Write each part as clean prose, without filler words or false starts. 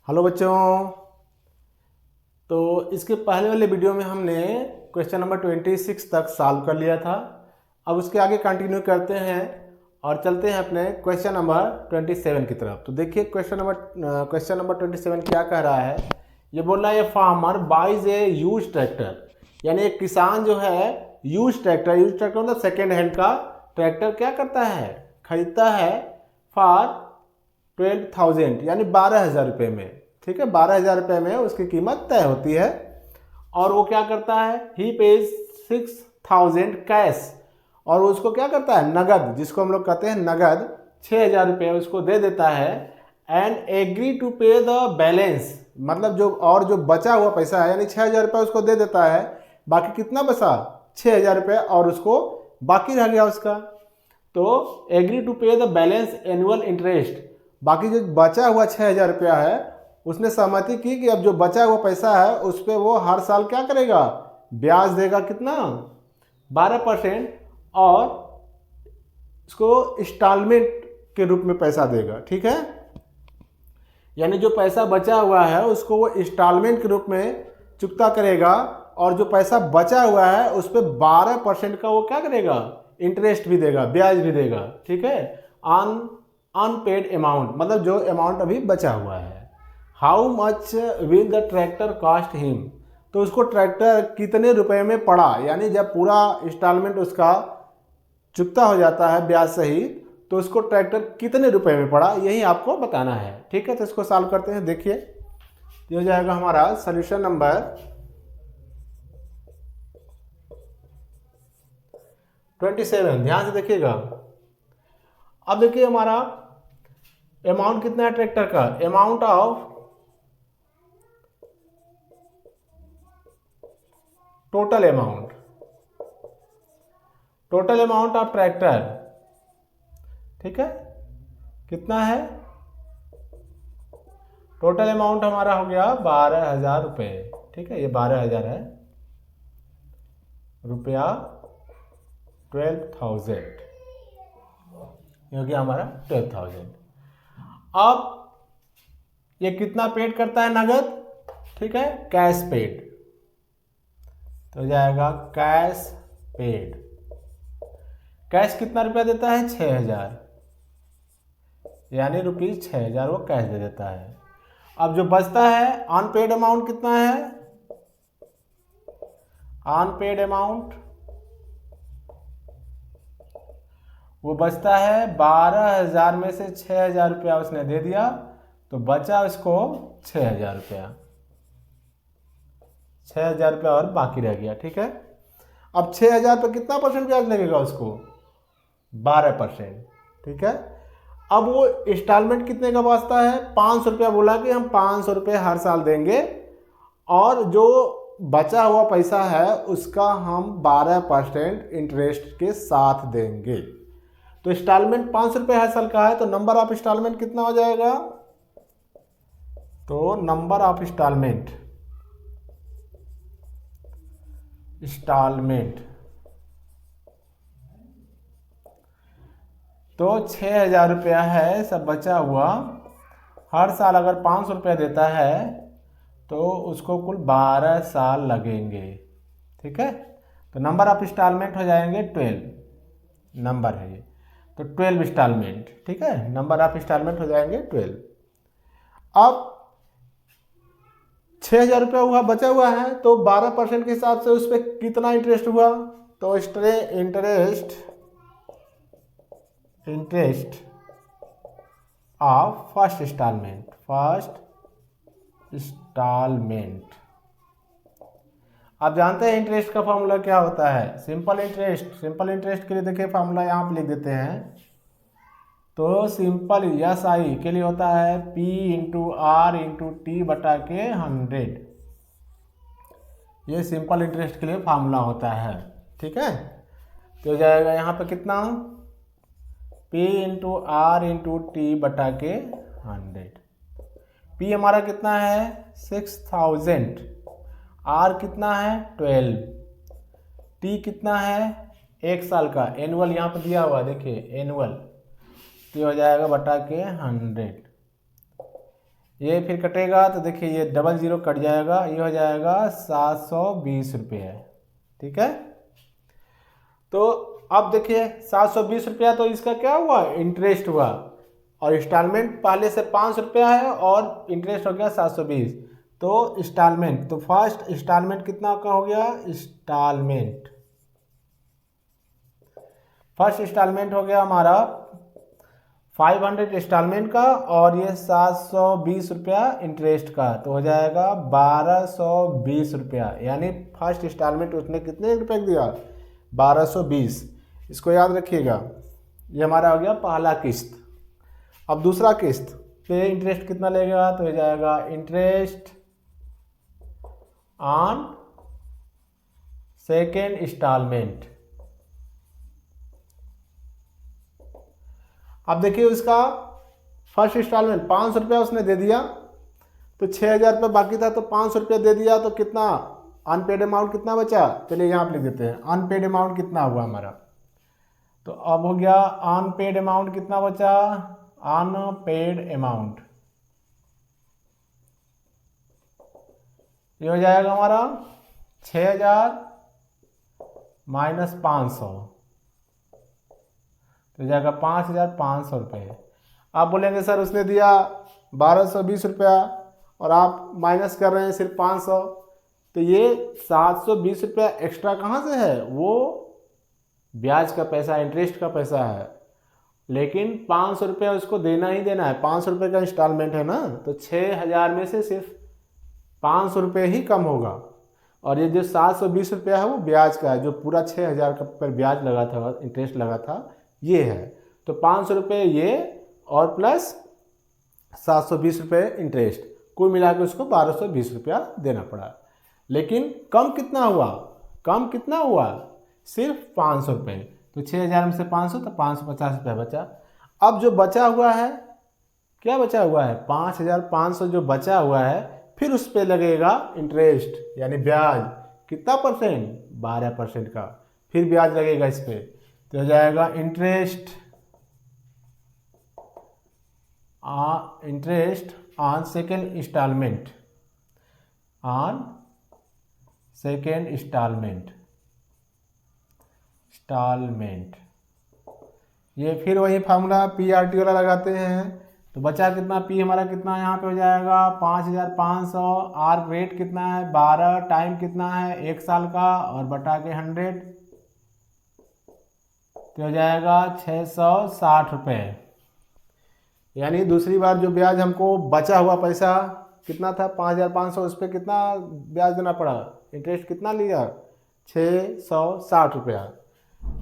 Hello बच्चों। तो इसके पहले वाले वीडियो में हमने क्वेश्चन नंबर 26 तक सॉल्व कर लिया था। अब उसके आगे कंटिन्यू करते हैं और चलते हैं अपने क्वेश्चन नंबर 27 की तरफ। तो देखिए क्वेश्चन नंबर 27 क्या कह रहा है। ये बोल रहा है ये फार्मर बाइज ए यूज ट्रैक्टर, यानी एक किसान जो है यूज ट्रैक्टर मतलब सेकेंड हैंड का ट्रैक्टर क्या करता है, खरीदता है फॉर 12,000 यानी 12,000 रुपये में। ठीक है, 12,000 रुपये में उसकी कीमत तय होती है। और वो क्या करता है, ही पेज 6,000 कैश, और उसको क्या करता है नगद, जिसको हम लोग कहते हैं नगद, 6,000 रुपये उसको दे देता है। एंड एग्री टू पे द बैलेंस, मतलब जो बचा हुआ पैसा है, यानी 6,000 रुपये उसको दे देता है। बाकी कितना बचा, 6,000 रुपये, और उसको बाकी रह गया उसका। तो एग्री टू पे द बैलेंस एनुअल इंटरेस्ट, बाकी जो बचा हुआ 6,000 रुपया है उसने सहमति की कि अब जो बचा हुआ पैसा है उस पर वो हर साल क्या करेगा, ब्याज देगा। कितना, 12%, और इसको इंस्टॉलमेंट के रूप में पैसा देगा। ठीक है, यानी जो पैसा बचा हुआ है उसको वो इंस्टॉलमेंट के रूप में चुकता करेगा, और जो पैसा बचा हुआ है उस पर 12% का वो क्या करेगा, इंटरेस्ट भी देगा, ब्याज भी देगा। ठीक है, अनपेड अमाउंट, मतलब जो अमाउंट अभी बचा हुआ है। How much will the tractor cost him, तो उसको ट्रैक्टर कितने रुपए में पड़ा, यानी जब पूरा इंस्टॉलमेंट उसका चुकता हो जाता है ब्याज सहित, तो उसको ट्रैक्टर कितने रुपए में पड़ा, यही आपको बताना है। ठीक है, तो इसको सॉल्व करते हैं। देखिए ये हो जाएगा हमारा सोल्यूशन नंबर 27। ध्यान से देखिएगा। अब देखिए हमारा अमाउंट कितना है ट्रैक्टर का, amount of total amount of tractor. ठीक है, कितना है, टोटल अमाउंट हमारा हो गया 12,000 रुपये। ठीक है, ये 12,000 है रुपया, 12,000, ये हो गया हमारा 12,000। अब ये कितना पेड करता है, नगद। ठीक है, कैश पेड, तो हो जाएगा कैश पेड। कैश कितना रुपया देता है, 6,000, यानी ₹6,000 वो कैश दे देता है। अब जो बचता है अनपेड अमाउंट कितना है, अनपेड अमाउंट वो बचता है 12,000 में से 6,000 रुपया उसने दे दिया, तो बचा उसको 6,000 रुपया, 6,000 रुपया और बाकी रह गया। ठीक है, अब 6,000 पर कितना परसेंट ब्याज लगेगा उसको, 12%। ठीक है, अब वो इंस्टॉलमेंट कितने का वास्ता है, 500 रुपया बोला कि हम 500 रुपये हर साल देंगे, और जो बचा हुआ पैसा है उसका हम 12% इंटरेस्ट के साथ देंगे। तो इंस्टॉलमेंट 500 रुपये हर साल का है, तो नंबर ऑफ इंस्टॉलमेंट कितना हो जाएगा, तो नंबर ऑफ इंस्टॉलमेंट तो 6,000 रुपया है सब बचा हुआ, हर साल अगर 500 रुपया देता है तो उसको कुल 12 साल लगेंगे। ठीक है, तो नंबर ऑफ इंस्टॉलमेंट हो जाएंगे 12, नंबर है ये, तो 12 इंस्टॉलमेंट। ठीक है, नंबर ऑफ इंस्टॉलमेंट हो जाएंगे 12। अब 6,000 रुपया हुआ बचा हुआ है, तो 12% के हिसाब से उस पर कितना इंटरेस्ट हुआ, तो इंटरेस्ट ऑफ फर्स्ट इंस्टॉलमेंट। आप जानते हैं इंटरेस्ट का फॉर्मूला क्या होता है, सिंपल इंटरेस्ट के लिए देखिए फॉर्मूला यहाँ पे लिख देते हैं। तो सिंपल SI के लिए होता है P/R/T/100, ये सिंपल इंटरेस्ट के लिए फार्मूला होता है। ठीक है, तो हो जाएगा यहाँ पे कितना, P/R/T/100। P हमारा कितना है 6,000, R कितना है 12, T कितना है 1 साल का, एनुअल यहाँ पे दिया हुआ देखिए एनुअल, तो हो जाएगा बटा के 100। ये फिर कटेगा तो देखिए ये डबल जीरो कट जाएगा, ये हो जाएगा 720 रुपये। ठीक है, तो अब देखिए 720 रुपया, तो इसका क्या हुआ, इंटरेस्ट हुआ, और इंस्टॉलमेंट पहले से 500 रुपया है और इंटरेस्ट हो गया 720। तो इंस्टॉलमेंट, तो फर्स्ट इंस्टॉलमेंट कितना का हो गया, इंस्टॉलमेंट फर्स्ट इंस्टॉलमेंट हो गया हमारा 500 इंस्टॉलमेंट का, और ये 720 रुपया इंटरेस्ट का, तो हो जाएगा 1220 रुपया। यानी फर्स्ट इंस्टॉलमेंट उसने कितने रुपये दिया, 1220। इसको याद रखिएगा, ये हमारा हो गया पहला किस्त। अब दूसरा किस्त पे इंटरेस्ट कितना लेगा, तो हो जाएगा इंटरेस्ट ऑन सेकेंड इंस्टॉलमेंट। अब देखिए उसका फर्स्ट इंस्टॉलमेंट 500 रुपया उसने दे दिया, तो 6000 रुपये बाकी था, तो 500 रुपया दे दिया, तो कितना अनपेड अमाउंट कितना बचा, चलिए यहाँ पर लिख देते हैं अनपेड अमाउंट कितना हुआ हमारा। तो अब हो गया अनपेड अमाउंट कितना बचा, अनपेड अमाउंट ये हो जाएगा हमारा 6000 माइनस 500, तो हो जाएगा 5500 रुपये। आप बोलेंगे सर उसने दिया 1220 रुपया और आप माइनस कर रहे हैं सिर्फ 500, तो ये 720 रुपया एक्स्ट्रा कहाँ से है, वो ब्याज का पैसा, इंटरेस्ट का पैसा है, लेकिन 500 रुपया उसको देना ही देना है, 500 रुपये का इंस्टॉलमेंट है ना, तो 6000 में से सिर्फ 500 रुपये ही कम होगा, और ये जो 720 रुपया है वो ब्याज का है, जो पूरा 6000 का पर ब्याज लगा था, इंटरेस्ट लगा था, ये है। तो 500 रुपये ये और प्लस 720 रुपये इंटरेस्ट, कुल मिला के उसको 1220 रुपया देना पड़ा। लेकिन कम कितना हुआ, कम कितना हुआ, सिर्फ 500 रुपये। तो 6000 में से 500, तो 550 रुपया बचा। अब जो बचा हुआ है, क्या बचा हुआ है, 5500 जो बचा हुआ है, फिर उस पर लगेगा इंटरेस्ट यानी ब्याज, कितना परसेंट, 12% का फिर ब्याज लगेगा इस पर, तो हो जाएगा interest on second instalment, on second instalment, ये फिर वही फार्मूला PRT वाला लगाते हैं। तो बचा कितना, पी हमारा कितना यहाँ पे हो जाएगा 5500, आर रेट कितना है 12, टाइम कितना है 1 साल का, और बटा के 100, तो हो जाएगा 660 रुपये। यानी दूसरी बार जो ब्याज हमको बचा हुआ पैसा कितना था 5500, उस पर कितना ब्याज देना पड़ा, इंटरेस्ट कितना लिया 660 रुपया।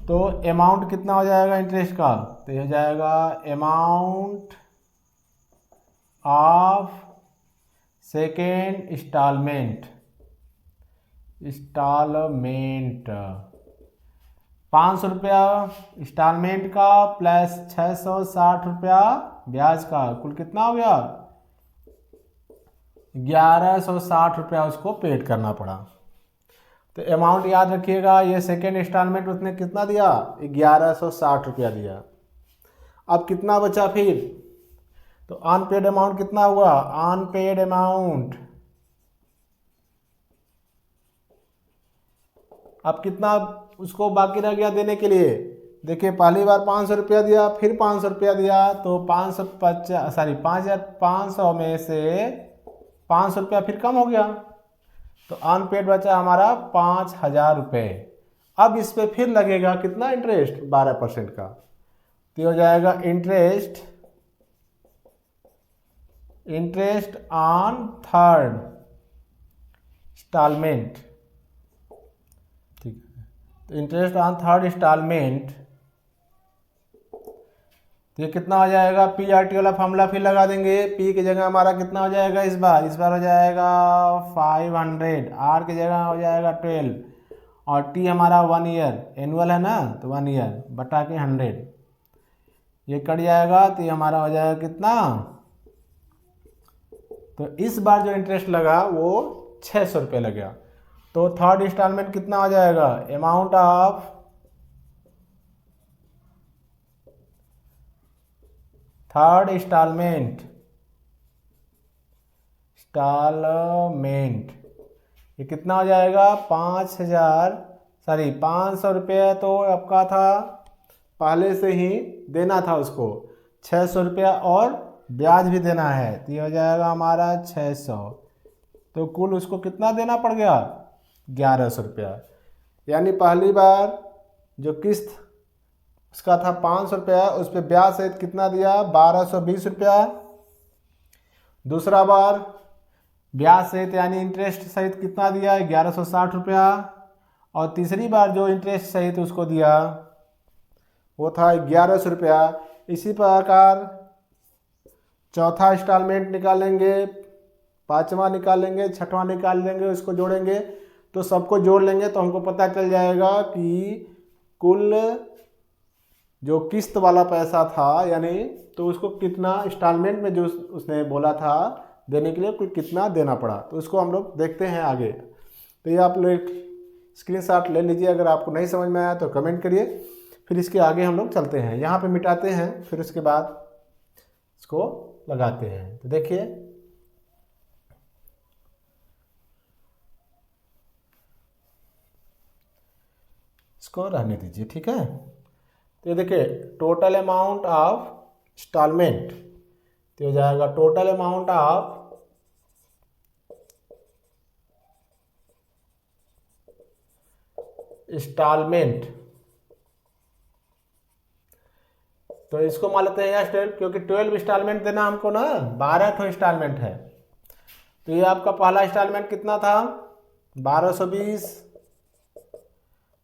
तो अमाउंट कितना हो जाएगा इंटरेस्ट का, तो ये हो जाएगा अमाउंट ऑफ सेकेंड इंस्टॉलमेंट, 500 रुपया इंस्टॉलमेंट का प्लस 660 रुपया ब्याज का, कुल कितना हो गया 1160 रुपया उसको पेड करना पड़ा। तो अमाउंट याद रखिएगा, ये सेकेंड इंस्टॉलमेंट उसने कितना दिया 1160 रुपया दिया। अब कितना बचा फिर, तो अनपेड अमाउंट कितना हुआ, अनपेड अमाउंट अब कितना उसको बाकी रह गया देने के लिए। देखिए पहली बार 500 रुपया दिया, फिर 500 रुपया दिया, तो 5500 में से 500 रुपया फिर कम हो गया, तो अनपेड बचा हमारा 5000 रुपये। अब इस पे फिर लगेगा कितना इंटरेस्ट 12% का, तो हो जाएगा इंटरेस्ट ऑन थर्ड इंस्टॉलमेंट। ठीक है, तो इंटरेस्ट ऑन थर्ड इंस्टॉलमेंट, तो ये कितना हो जाएगा, PRT वाला फॉर्मूला फिर लगा देंगे। P की जगह हमारा कितना हो जाएगा इस बार हो जाएगा 500, R की जगह हो जाएगा 12, और T हमारा 1 ईयर एनुअल है ना, तो 1 ईयर बटा के 100, ये कट जाएगा, तो ये हमारा हो जाएगा कितना, तो इस बार जो इंटरेस्ट लगा वो 600 रुपये लगा। तो थर्ड इंस्टॉलमेंट कितना हो जाएगा, amount of third instalment instalment, ये कितना हो जाएगा 500 रुपये तो आपका था, पहले से ही देना था उसको 600 रुपया और ब्याज भी देना है, तो ये हो जाएगा हमारा 600, तो कुल उसको कितना देना पड़ गया 1100 रुपया। यानी पहली बार जो किस्त उसका था 500 रुपया, उस पर ब्याज सहित कितना दिया 1220 रुपया। दूसरा बार ब्याज सहित यानी इंटरेस्ट सहित कितना दिया 1160 रुपया। और तीसरी बार जो इंटरेस्ट सहित उसको दिया वो था 1100 रुपया। इसी प्रकार चौथा इंस्टॉलमेंट निकालेंगे, पांचवा निकालेंगे, छठवां निकाल लेंगे, उसको जोड़ेंगे तो सबको जोड़ लेंगे तो हमको पता चल जाएगा कि कुल जो किस्त वाला पैसा था यानी तो उसको कितना इंस्टॉलमेंट में जो उसने बोला था देने के लिए कुल कितना देना पड़ा, तो उसको हम लोग देखते हैं आगे। तो ये आप लोग स्क्रीनशॉट ले लीजिए, अगर आपको नहीं समझ में आया तो कमेंट करिए, फिर इसके आगे हम लोग चलते हैं। यहाँ पे मिटाते हैं, फिर उसके बाद इसको लगाते हैं। तो देखिए इसको रहने दीजिए, ठीक है। तो ये देखिए टोटल अमाउंट ऑफ इंस्टॉलमेंट, तो हो जाएगा टोटल अमाउंट ऑफ इंस्टॉलमेंट, तो इसको मान लेते हैं यहाँ 12, क्योंकि 12 इंस्टॉलमेंट देना हमको ना, 12 इंस्टॉलमेंट है। तो ये आपका पहला इंस्टॉलमेंट कितना था 1220,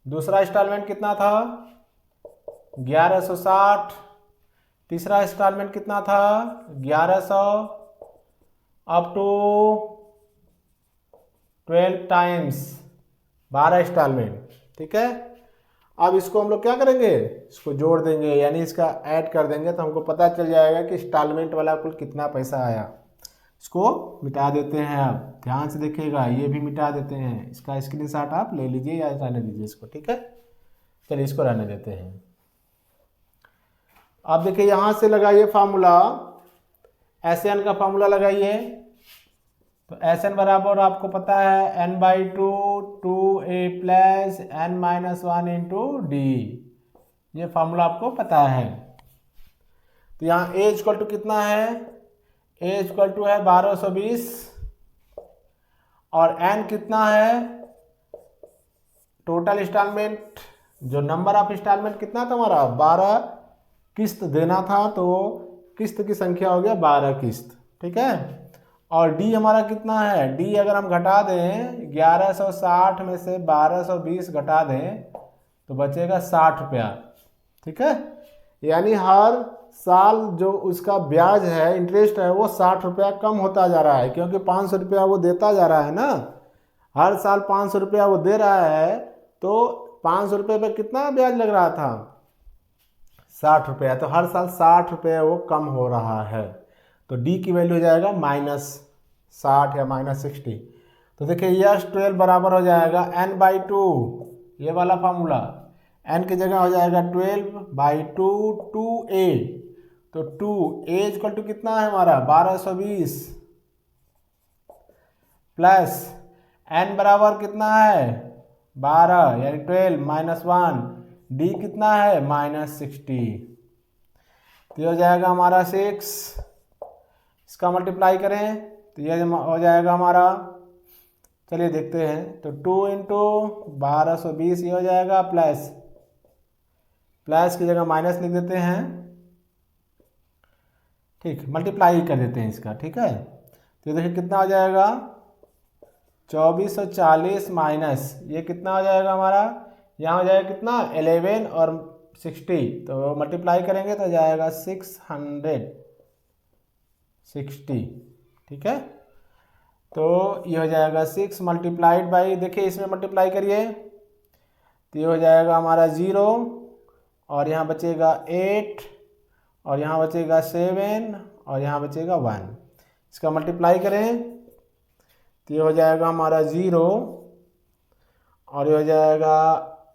दूसरा इंस्टॉलमेंट कितना था 1160, तीसरा इंस्टॉलमेंट कितना था 1100, अप टू 12 टाइम्स 12 इंस्टॉलमेंट, ठीक है। अब इसको हम लोग क्या करेंगे, इसको जोड़ देंगे यानी इसका ऐड कर देंगे तो हमको पता चल जाएगा कि इंस्टॉलमेंट वाला कुल कितना पैसा आया। इसको मिटा देते हैं, आप ध्यान से देखिएगा, ये भी मिटा देते हैं, इसका स्क्रीनशॉट आप ले लीजिए या रहने दीजिए इसको, ठीक है। चलिए इसको रहने देते हैं। आप देखिए यहाँ से लगाइए फार्मूला, SN का फार्मूला लगाइए। तो SN बराबर आपको पता है n/2 2a plus n-1 into D, ये फार्मूला आपको पता है। तो यहाँ a इक्वल टू कितना है, a इक्वल टू है 1220 और n कितना है टोटल इंस्टॉलमेंट, जो नंबर ऑफ इंस्टॉलमेंट कितना था हमारा 12 किस्त देना था, तो किस्त की संख्या हो गया 12 किस्त, ठीक है। और डी हमारा कितना है, डी अगर हम घटा दें 1160 में से 1220 घटा दें तो बचेगा 60 रुपया, ठीक है। यानी हर साल जो उसका ब्याज है इंटरेस्ट है वो 60 रुपया कम होता जा रहा है, क्योंकि 500 रुपया वो देता जा रहा है ना, हर साल 500 रुपया वो दे रहा है, तो 500 रुपये पे कितना ब्याज लग रहा था 60 रुपया, तो हर साल 60 रुपये वो कम हो रहा है। तो डी की वैल्यू हो जाएगा -60 या -60। तो देखिए यस 12 बराबर हो जाएगा n/2, ये वाला फार्मूला, n की जगह हो जाएगा 12/2 2a, तो 2a इक्वल टू कितना है हमारा 1220 प्लस n बराबर कितना है 12 यानी 12 -1, डी कितना है -60, तो ये हो जाएगा हमारा 6, इसका मल्टीप्लाई करें तो ये हो जाएगा हमारा, चलिए देखते हैं, तो 2 इंटू 1220 ये हो जाएगा प्लस की जगह माइनस लिख देते हैं, ठीक, मल्टीप्लाई कर देते हैं इसका, ठीक है। तो देखिए कितना हो जाएगा 2440 माइनस ये कितना हो जाएगा हमारा, यहाँ हो जाएगा कितना 11 और 60, तो मल्टीप्लाई करेंगे तो हो जाएगा 660, ठीक है। तो ये हो जाएगा 6 मल्टीप्लाइड बाई, देखिए इसमें मल्टीप्लाई करिए तो ये हो जाएगा हमारा 0 और यहाँ बचेगा 8 और यहाँ बचेगा 7 और यहाँ बचेगा 1, इसका मल्टीप्लाई करें तो ये हो जाएगा हमारा 0 और ये हो जाएगा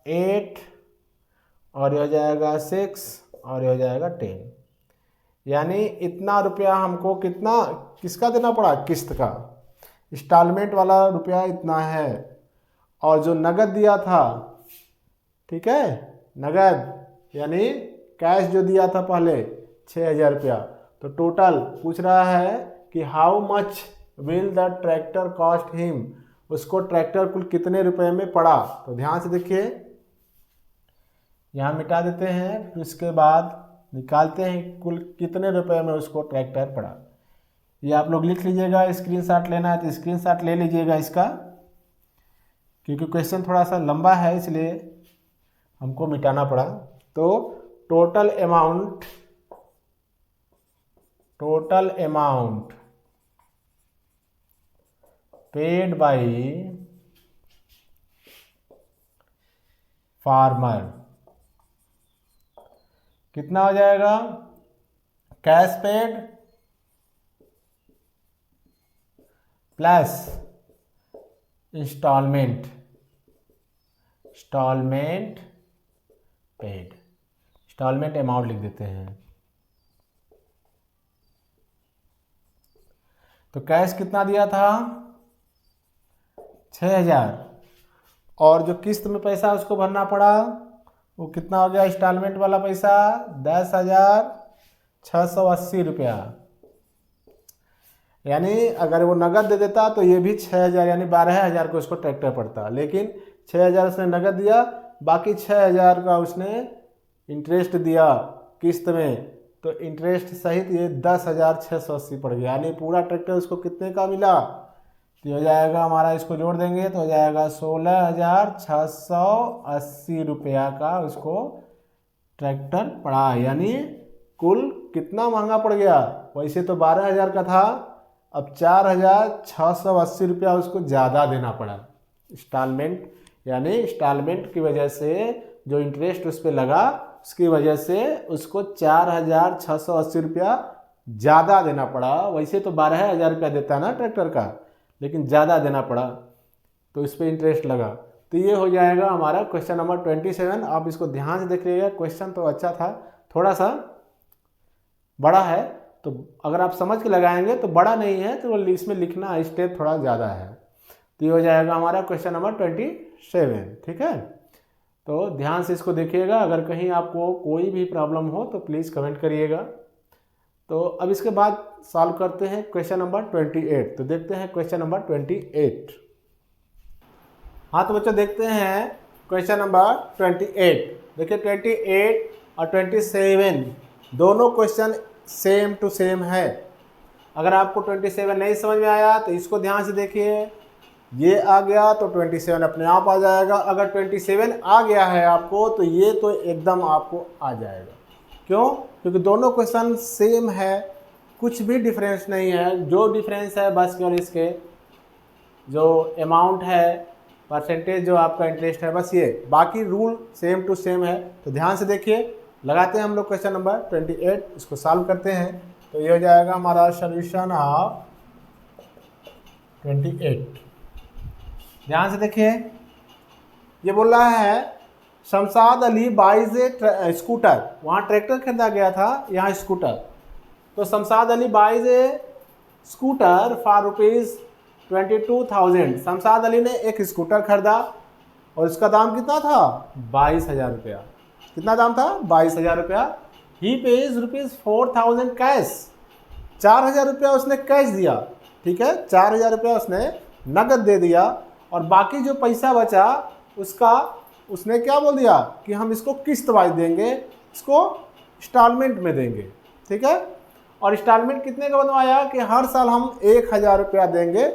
8 और ये हो जाएगा 6 और ये हो जाएगा 10, यानी इतना रुपया हमको कितना किसका देना पड़ा, किस्त का, इंस्टॉलमेंट वाला रुपया इतना है, और जो नगद दिया था, ठीक है, नगद यानी कैश जो दिया था पहले 6,000 रुपया, तो टोटल पूछ रहा है कि how much will the tractor cost him, उसको ट्रैक्टर कुल कितने रुपए में पड़ा। तो ध्यान से देखिए, यहाँ मिटा देते हैं, फिर उसके बाद निकालते हैं कुल कितने रुपए में उसको ट्रैक्टर पड़ा। ये आप लोग लिख लीजिएगा, स्क्रीनशॉट लेना है तो स्क्रीनशॉट ले लीजिएगा इसका, क्योंकि क्वेश्चन थोड़ा सा लंबा है इसलिए हमको मिटाना पड़ा। तो total amount paid by farmer कितना हो जाएगा, cash paid plus instalment paid, instalment amount लिख देते हैं। तो कैश कितना दिया था 6,000, और जो किस्त में पैसा उसको भरना पड़ा वो कितना हो गया, इंस्टॉलमेंट वाला पैसा 10,680 रुपया। यानी अगर वो नगद दे देता तो ये भी 6,000 यानी 12,000 को उसको ट्रैक्टर पड़ता, लेकिन 6,000 उसने नगद दिया, बाकी 6,000 का उसने इंटरेस्ट दिया किस्त में, तो इंटरेस्ट सहित ये 10,680 पड़ गया, यानी पूरा ट्रैक्टर उसको कितने का मिला। तो हो जाएगा हमारा, इसको जोड़ देंगे तो हो जाएगा 16,680 रुपया का उसको ट्रैक्टर पड़ा। यानी कुल कितना महंगा पड़ गया, वैसे तो 12,000 का था, अब 4,680 रुपया उसको ज़्यादा देना पड़ा इंस्टॉलमेंट, यानी इंस्टॉलमेंट की वजह से जो इंटरेस्ट उस पर लगा उसकी वजह से उसको 4,680 रुपया ज़्यादा देना पड़ा। वैसे तो 12,000 रुपया देता ना ट्रैक्टर का, लेकिन ज़्यादा देना पड़ा तो इस पर इंटरेस्ट लगा। तो ये हो जाएगा हमारा क्वेश्चन नंबर 27। आप इसको ध्यान से देख लीजिएगा, क्वेश्चन तो अच्छा था, थोड़ा सा बड़ा है, तो अगर आप समझ के लगाएंगे तो बड़ा नहीं है, तो इसमें लिखना स्टेप थोड़ा ज़्यादा है। तो ये हो जाएगा हमारा क्वेश्चन नंबर 27, ठीक है। तो ध्यान से इसको देखिएगा, अगर कहीं आपको कोई भी प्रॉब्लम हो तो प्लीज़ कमेंट करिएगा। तो अब इसके बाद सॉल्व करते हैं क्वेश्चन नंबर 28। तो देखते हैं क्वेश्चन नंबर 28। हाँ तो बच्चों देखते हैं क्वेश्चन नंबर 28। देखिए 28 और 27 दोनों क्वेश्चन सेम टू सेम है। अगर आपको 27 नहीं समझ में आया तो इसको ध्यान से देखिए, ये आ गया तो 27 अपने आप आ जाएगा। अगर 27 आ गया है आपको तो ये तो एकदम आपको आ जाएगा। क्यों? क्योंकि दोनों क्वेश्चन सेम है, कुछ भी डिफरेंस नहीं है। जो डिफरेंस है बस केवल इसके जो अमाउंट है, परसेंटेज जो आपका इंटरेस्ट है, बस ये, बाकी रूल सेम टू सेम है। तो ध्यान से देखिए, लगाते हैं हम लोग क्वेश्चन नंबर 28, इसको सॉल्व करते हैं। तो ये हो जाएगा हमारा सॉल्यूशन ऑफ 28। ध्यान से देखिए, ये बोल रहा है Shamshad Ali buys a scooter, वहाँ ट्रैक्टर खरीदा गया था, यहाँ स्कूटर। तो Shamshad Ali buys a scooter for ₹22,000। Shamshad Ali ने एक स्कूटर खरीदा और इसका दाम कितना था, 22,000 रुपया। कितना दाम था, 22,000 रुपया। ही पेज ₹4,000 कैश, 4,000 रुपया उसने कैश दिया, ठीक है, 4,000 रुपया उसने नगद दे दिया, और बाकी जो पैसा बचा उसका उसने क्या बोल दिया कि हम इसको किस्त वाइज देंगे, इसको इंस्टॉलमेंट में देंगे, ठीक है। और इंस्टॉलमेंट कितने का बनवाया कि हर साल हम 1,000 रुपया देंगे,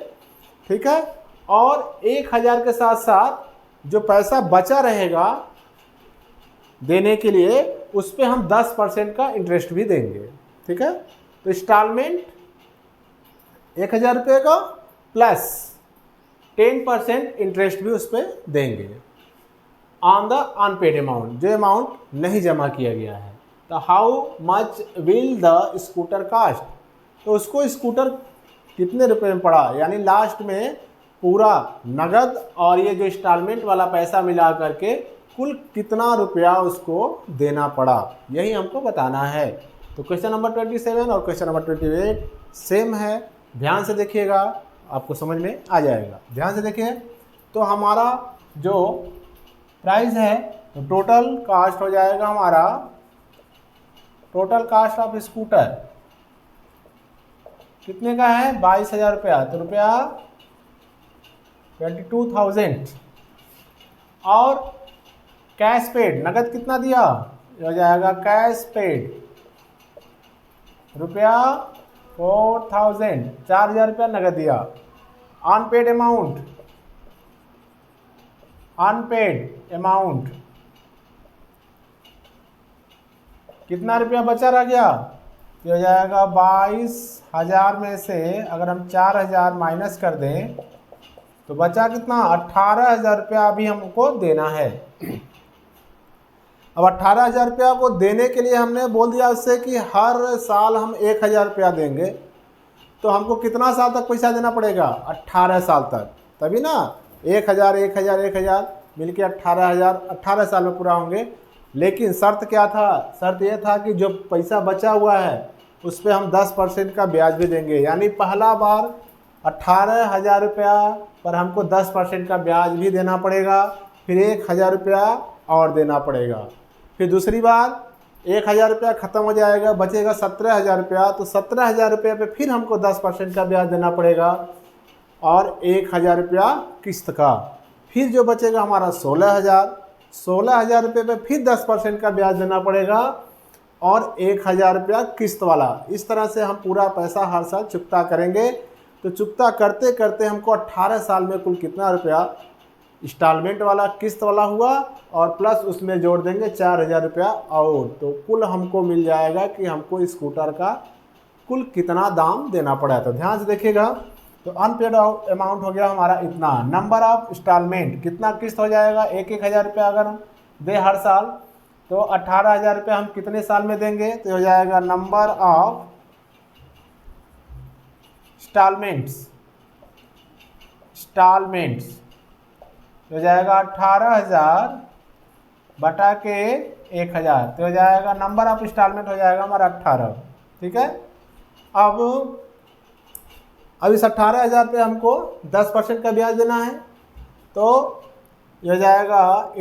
ठीक है, और 1,000 के साथ साथ जो पैसा बचा रहेगा देने के लिए उस पर हम 10% का इंटरेस्ट भी देंगे, ठीक है। तो इंस्टॉलमेंट 1,000 रुपये का प्लस 10% इंटरेस्ट भी उस पर देंगे ऑन द अनपेड अमाउंट, जो अमाउंट नहीं जमा किया गया है। तो how much will the scooter cost, तो उसको स्कूटर कितने रुपए में पड़ा, यानी लास्ट में पूरा नगद और ये जो इंस्टॉलमेंट वाला पैसा मिला करके कुल कितना रुपया उसको देना पड़ा, यही हमको बताना है। तो क्वेश्चन नंबर 27 और क्वेश्चन नंबर 28 सेम है, ध्यान से देखिएगा आपको समझ में आ जाएगा। ध्यान से देखिए, तो हमारा जो प्राइस है तो टोटल कास्ट हो जाएगा हमारा, टोटल कास्ट ऑफ स्कूटर कितने का है 22,000 रुपया, तो रुपया 22,000। और कैश पेड नगद कितना दिया, हो जाएगा कैश पेड रुपया 4,000, 4,000 रुपया नगद दिया। अनपेड अमाउंट, अनपेड अमाउंट कितना रुपया बचा रह गया, ये हो जाएगा 22,000 में से अगर हम 4,000 माइनस कर दें तो बचा कितना 18,000 रुपया अभी हमको देना है। अब 18,000 रुपया को देने के लिए हमने बोल दिया उससे कि हर साल हम 1,000 रुपया देंगे, तो हमको कितना साल तक पैसा देना पड़ेगा 18 साल तक, तभी ना 1,000 1,000 1,000 मिल के 18,000 18 साल में पूरा होंगे। लेकिन शर्त क्या था, शर्त यह था कि जो पैसा बचा हुआ है उस पर हम 10% का ब्याज भी देंगे, यानी पहला बार 18,000 रुपया पर हमको 10% का ब्याज भी देना पड़ेगा, फिर 1,000 रुपया और देना पड़ेगा, फिर दूसरी बार 1,000 रुपया ख़त्म हो जाएगा, बचेगा 17,000 रुपया, तो 17,000 रुपये पे फिर हमको 10% का ब्याज देना पड़ेगा और 1,000 रुपया किस्त का, फिर जो बचेगा हमारा 16,000 रुपये पे फिर 10% का ब्याज देना पड़ेगा और 1,000 रुपया किस्त वाला। इस तरह से हम पूरा पैसा हर साल चुकता करेंगे। तो चुकता करते करते हमको 18 साल में कुल कितना रुपया इंस्टॉलमेंट वाला किस्त वाला हुआ और प्लस उसमें जोड़ देंगे 4,000 रुपया और, तो कुल हमको मिल जाएगा कि हमको स्कूटर का कुल कितना दाम देना पड़ा है। तो ध्यान से देखिएगा, तो अनपेड अमाउंट हो गया हमारा इतना। नंबर ऑफ इंस्टॉलमेंट कितना किस्त हो जाएगा, 1,000 रुपया अगर हम दे हर साल तो 18,000 रुपया हम कितने साल में देंगे, तो हो जाएगा नंबर ऑफ इंस्टॉलमेंट्स हो जाएगा 18,000 बटा के 1,000, तो हो जाएगा नंबर ऑफ इंस्टॉलमेंट हो जाएगा हमारा 18। ठीक है, अब इस 18,000 पे हमको 10% का ब्याज देना है, तो ये हो जाएगा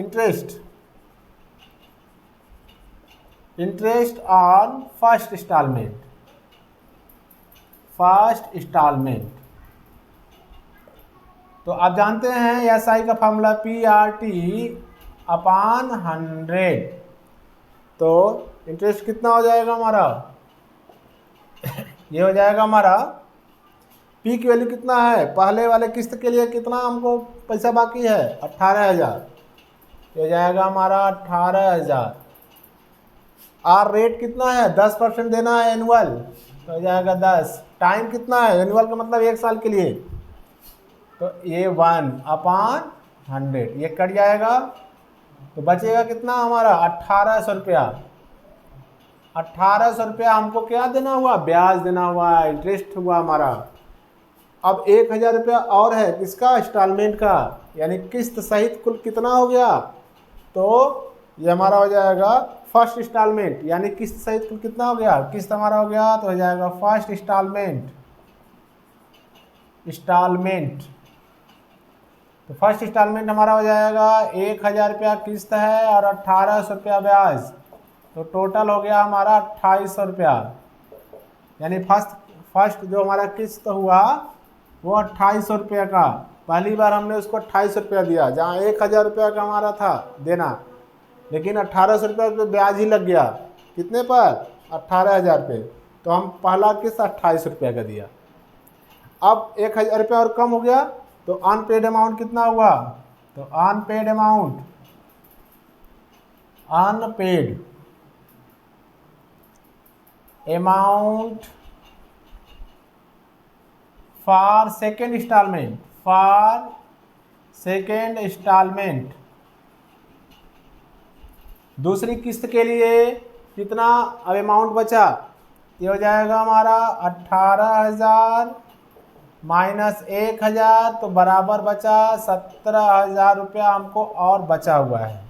इंटरेस्ट ऑन फर्स्ट इंस्टॉलमेंट। तो आप जानते हैं SI का फार्मूला PRT अपान 100, तो इंटरेस्ट कितना हो जाएगा हमारा ये हो जाएगा हमारा P की वैल्यू कितना है, पहले वाले किस्त के लिए कितना हमको पैसा बाकी है 18,000, ये हो जाएगा हमारा 18,000। R रेट कितना है 10% देना है एनुअल, तो हो जाएगा 10। टाइम कितना है, एनुअल का मतलब 1 साल के लिए, तो ये 1/100 ये कट जाएगा, तो बचेगा कितना हमारा 1,800 रुपया। 1,800 रुपया हमको क्या देना हुआ, ब्याज देना हुआ, इंटरेस्ट हुआ हमारा। अब 1,000 रुपया और है किसका, इंस्टॉलमेंट का, यानी किस्त सहित कुल कितना हो गया, तो ये हमारा हो जाएगा फर्स्ट इंस्टॉलमेंट, यानी किस्त सहित कुल कितना हो गया, किस्त हमारा हो गया, तो हो जाएगा फर्स्ट इंस्टॉलमेंट। तो फर्स्ट इंस्टॉलमेंट हमारा हो जाएगा 1,000 रुपया किस्त है और 1,800 रुपया ब्याज, तो टोटल हो गया हमारा 2,800 रुपया, यानी फर्स्ट जो हमारा किस्त हुआ वो 2,800 रुपये का। पहली बार हमने उसको 2,800 रुपया दिया, जहाँ 1,000 रुपया का हमारा था देना, लेकिन 1,800 रुपये पे ब्याज ही लग गया, कितने पर 18,000 पे, तो हम पहला किस्त 2,800 रुपया का दिया। अब 1,000 रुपया और कम हो गया, तो अनपेड अमाउंट कितना हुआ, तो unpaid amount for second instalment, दूसरी किस्त के लिए कितना अब अमाउंट बचा, ये हो जाएगा हमारा 18,000 माइनस 1,000, तो बराबर बचा 17,000 रुपया हमको और बचा हुआ है।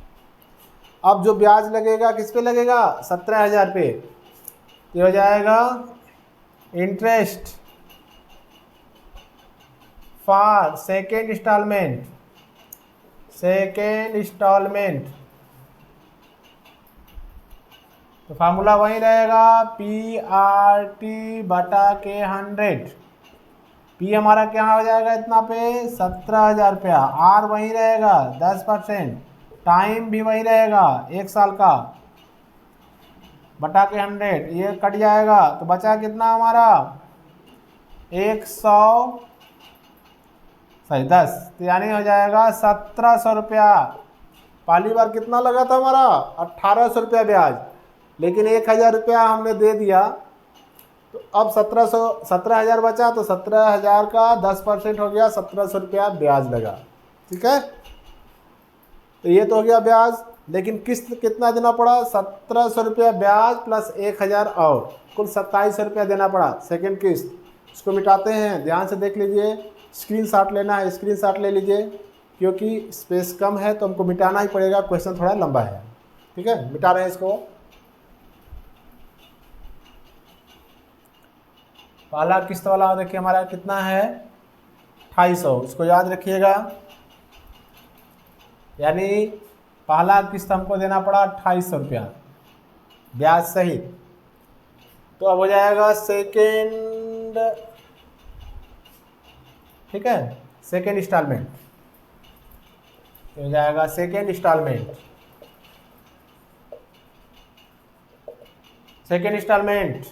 अब जो ब्याज लगेगा किस पे लगेगा, 17,000 पे, ये हो जाएगा interest for second instalment, second instalment, तो फार्मूला वही रहेगा PRT/100। पी हमारा क्या हो जाएगा इतना पे 17,000 रुपया, आर वही रहेगा 10%, टाइम भी वही रहेगा 1 साल का बटा के 100, ये कट जाएगा तो बचा कितना हमारा 10, तो यानी हो जाएगा 1700 रुपया। पहली बार कितना लगा था हमारा 1800 रुपया ब्याज, लेकिन 1000 रुपया हमने दे दिया तो अब 17,000 बचा, तो 17,000 का 10% हो गया 1700 रुपया ब्याज लगा। ठीक है, तो ये तो हो गया ब्याज, लेकिन किस्त कितना देना पड़ा 1700 रुपया ब्याज प्लस 1000 और कुल 2700 रुपया देना पड़ा सेकेंड किस्त। इसको मिटाते हैं, ध्यान से देख लीजिए, स्क्रीनशॉट लेना है स्क्रीनशॉट ले लीजिए, क्योंकि स्पेस कम है तो हमको मिटाना ही पड़ेगा, क्वेश्चन थोड़ा लंबा है। ठीक है, मिटा रहे हैं इसको। पहला किस्त वाला देखिए हमारा कितना है 2800, इसको याद रखिएगा, यानी पहला किस्त हमको देना पड़ा 2800 रुपया ब्याज सहित। तो अब हो जाएगा सेकेंड, ठीक है, सेकेंड इंस्टॉलमेंट, हो जाएगा सेकेंड इंस्टॉलमेंट, सेकेंड इंस्टॉलमेंट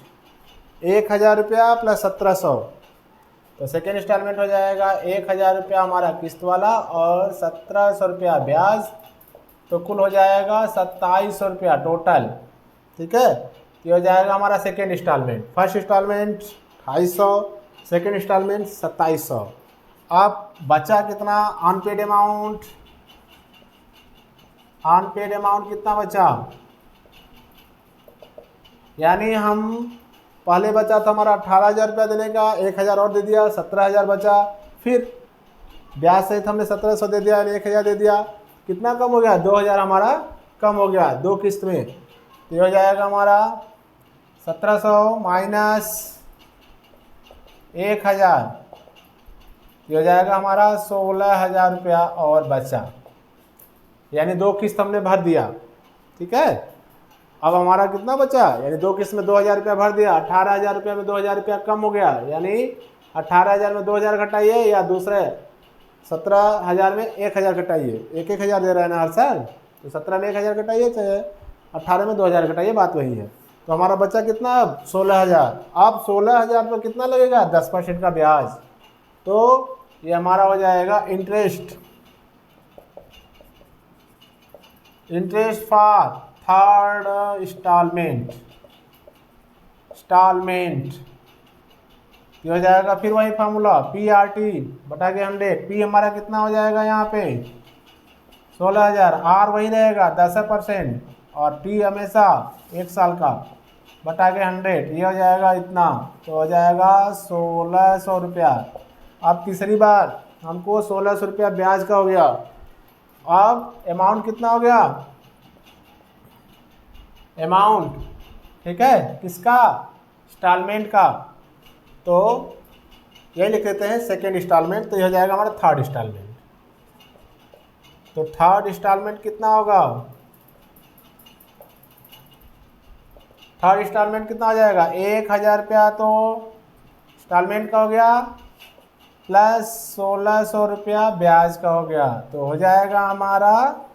1000 रुपया प्लस 1700, तो सेकेंड इंस्टॉलमेंट हो जाएगा 1000 रुपया हमारा किस्त वाला और 1700 रुपया ब्याज, तो कुल हो जाएगा 2700 रुपया टोटल। ठीक है, ये हो जाएगा हमारा second instalment. First instalment 2800, second instalment 2700। अब बचा कितना अनपेड अमाउंट, अनपेड अमाउंट कितना बचा, यानी हम पहले बचा था हमारा 18,000 रुपया देने का, 1000 और दे दिया 17,000 बचा, फिर ब्याज सहित हमने 1700 दे दिया, 1000 दे दिया, कितना कम हो गया 2000 हमारा कम हो गया दो किस्त में। तो ये हो जाएगा हमारा 1700 माइनस 1000, ये हो जाएगा हमारा 16,000 रुपया और बचा, यानी दो किस्त हमने भर दिया। ठीक है, अब हमारा कितना बचा, यानी दो किस्त में 2000 रुपया भर दिया, 18,000 रुपया में 2000 रुपया कम हो गया, यानी 18,000 में 2000 घटाइए या दूसरे 17,000 में 1000 घटाइए, 1,000 दे रहे हैं ना हर साल, तो 17 में 1000 घटाइए चाहे 18 में 2000 घटाइए, बात वही है। तो हमारा बचा कितना अब 16,000। अब 16,000 पर कितना लगेगा 10% का ब्याज, तो ये हमारा हो जाएगा interest, interest for third instalment, ये हो जाएगा फिर वही फार्मूला PRT/100। पी हमारा कितना हो जाएगा यहाँ पे 16,000, आर वही रहेगा 10% और टी हमेशा 1 साल का बटा के 100, ये हो जाएगा इतना, तो हो जाएगा 1600 रुपया। अब तीसरी बार हमको 1600 रुपया ब्याज का हो गया। अब अमाउंट कितना हो गया, अमाउंट, ठीक है, किसका इंस्टॉलमेंट का, तो ये लिख देते हैं सेकेंड इंस्टॉलमेंट, तो ये हो जाएगा हमारा थर्ड इंस्टॉलमेंट। तो थर्ड इंस्टॉलमेंट कितना होगा, थर्ड इंस्टॉलमेंट कितना हो जाएगा 1000 रुपया तो इंस्टॉलमेंट का हो गया प्लस 1600 रुपया ब्याज का हो गया, तो हो जाएगा हमारा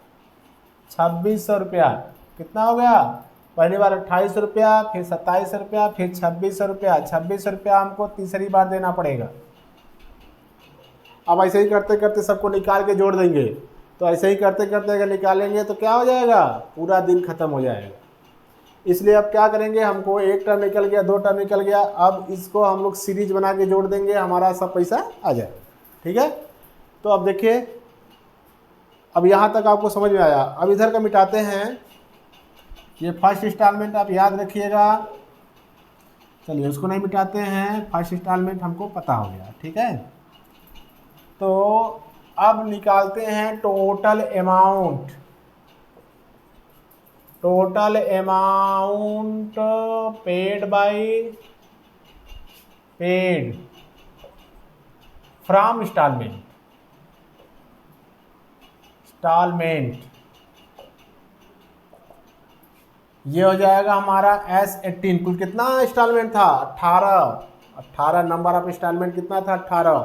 2600 रुपया। कितना हो गया, पहली बार 2800 रुपया, फिर 2700 रुपया, फिर 2600 रुपया, 2600 रुपया हमको तीसरी बार देना पड़ेगा। अब ऐसे ही करते करते सबको निकाल के जोड़ देंगे, तो ऐसे ही करते करते अगर निकालेंगे तो क्या हो जाएगा, पूरा दिन खत्म हो जाएगा। इसलिए अब क्या करेंगे, हमको एक टर्म निकल गया, दो टर्म निकल गया, अब इसको हम लोग सीरीज बना के जोड़ देंगे, हमारा सब पैसा आ जाएगा। ठीक है, तो अब देखिए, अब यहाँ तक आपको समझ में आया। अब इधर का मिटाते हैं, ये फर्स्ट इंस्टॉलमेंट आप याद रखिएगा, चलिए उसको नहीं मिटाते हैं, फर्स्ट इंस्टॉलमेंट हमको पता हो गया। ठीक है, तो अब निकालते हैं total amount, total amount paid by paid from instalment, ये हो जाएगा हमारा S18। कुल कितना इंस्टॉलमेंट था? 18 नंबर ऑफ इंस्टॉलमेंट कितना था? 18।